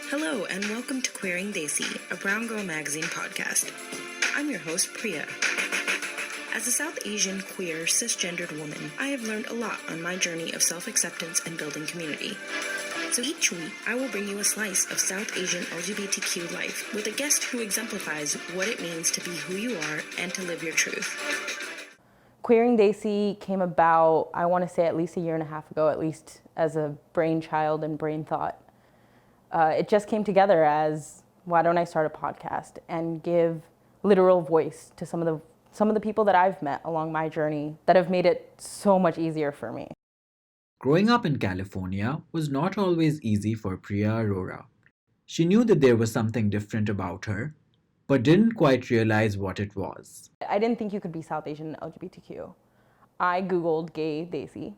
Hello and welcome to Queering Desi, a Brown Girl magazine podcast. I'm your host, Priya. As a South Asian, queer, cisgendered woman, I have learned a lot on my journey of self-acceptance and building community. So each week, I will bring you a slice of South Asian LGBTQ life with a guest who exemplifies what it means to be who you are and to live your truth. Queering Desi came about, I want to say at least a year and a half ago, at least as a brainchild and brain thought. It just came together as, why don't I start a podcast and give literal voice to some of the people that I've met along my journey that have made it so much easier for me. Growing up in California was not always easy for Priya Arora. She knew that there was something different about her, but didn't quite realize what it was. I didn't think you could be South Asian LGBTQ. I Googled gay Desi,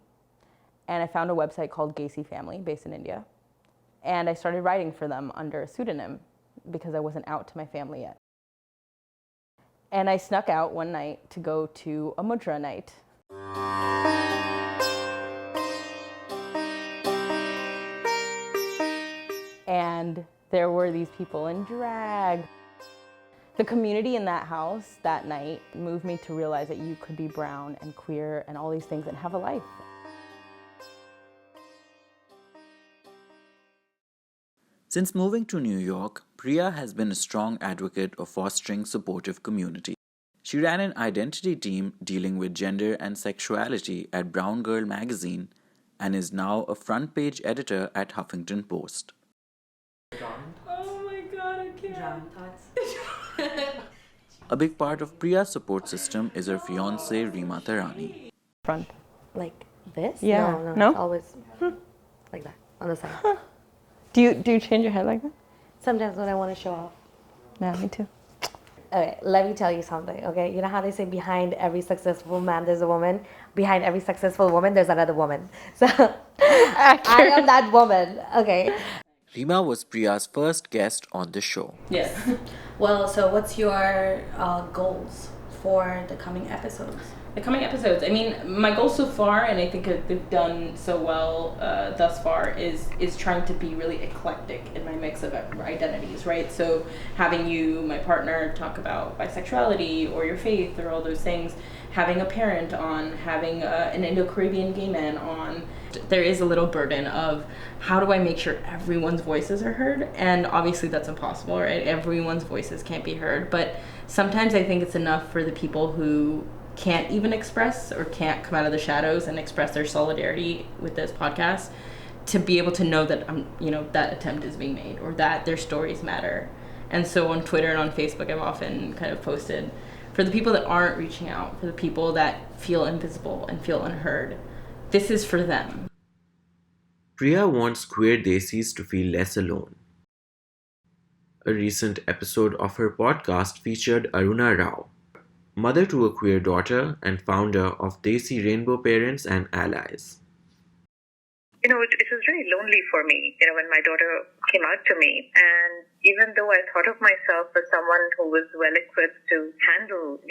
and I found a website called Desi Family based in India. And I started writing for them under a pseudonym because I wasn't out to my family yet. And I snuck out one night to go to a mudra night. And there were these people in drag. The community in that house that night moved me to realize that you could be brown and queer and all these things and have a life. Since moving to New York, Priya has been a strong advocate of fostering supportive community. She ran an identity team dealing with gender and sexuality at Browngirl magazine and is now a front-page editor at Huffington Post. Oh my God, I can't. A big part of Priya's support system is her fiancé Rima Tarani. Front. Like this? Yeah. No? No? It's always like that, on the side. Do you change your head like that? Sometimes when I want to show off. Yeah, me too. Okay, let me tell you something, okay? You know how they say behind every successful man there's a woman? Behind every successful woman there's another woman. So I am that woman, okay? Rima was Priya's first guest on the show. Yes. Well, so what's your goals for the coming episodes? The coming episodes, I mean, my goal so far, and I think they've done so well thus far, is trying to be really eclectic in my mix of identities, right? So having you, my partner, talk about bisexuality or your faith or all those things, having a parent on, having an Indo-Caribbean gay man on. There is a little burden of how do I make sure everyone's voices are heard? And obviously that's impossible, right? Everyone's voices can't be heard, but sometimes I think it's enough for the people who can't even express or can't come out of the shadows and express their solidarity with this podcast to be able to know that that attempt is being made or that their stories matter. And so on Twitter and on Facebook, I've often kind of posted for the people that aren't reaching out, for the people that feel invisible and feel unheard, this is for them. Priya wants queer Desis to feel less alone. A recent episode of her podcast featured Aruna Rao, mother to a queer daughter and founder of Desi Rainbow Parents and Allies. It was very lonely for me, when my daughter came out to me. And even though I thought of myself as someone who was well-equipped to handle,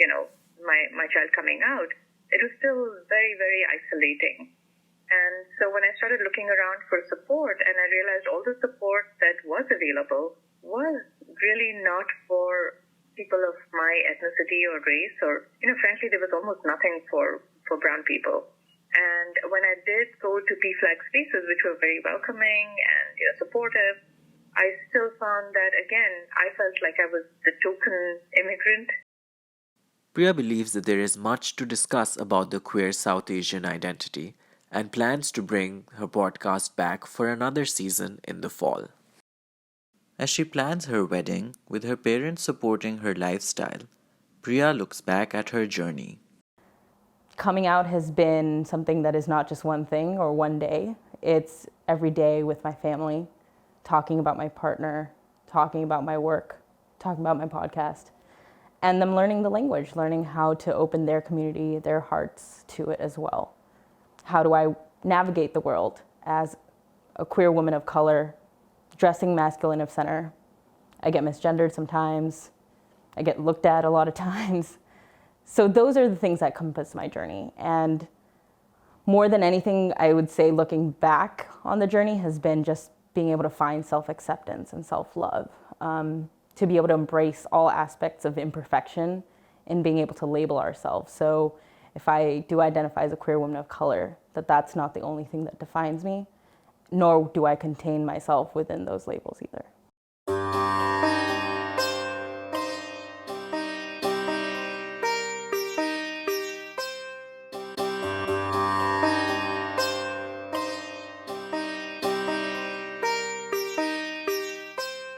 my child coming out, it was still very, very isolating. And so when I started looking around for support and I realized all the support that was available was really not for people of my ethnicity or race or, frankly, there was almost nothing for brown people. And when I did go to PFLAG spaces, which were very welcoming and supportive, I still found that, again, I felt like I was the token immigrant. Priya believes that there is much to discuss about the queer South Asian identity and plans to bring her podcast back for another season in the fall. As she plans her wedding, with her parents supporting her lifestyle, Priya looks back at her journey. Coming out has been something that is not just one thing or one day. It's every day with my family, talking about my partner, talking about my work, talking about my podcast, and them learning the language, learning how to open their community, their hearts to it as well. How do I navigate the world as a queer woman of color, dressing masculine of center? I get misgendered sometimes. I get looked at a lot of times. So those are the things that compass my journey. And more than anything, I would say looking back on the journey has been just being able to find self-acceptance and self-love, to be able to embrace all aspects of imperfection and being able to label ourselves. So if I do identify as a queer woman of color, that's not the only thing that defines me, nor do I contain myself within those labels either.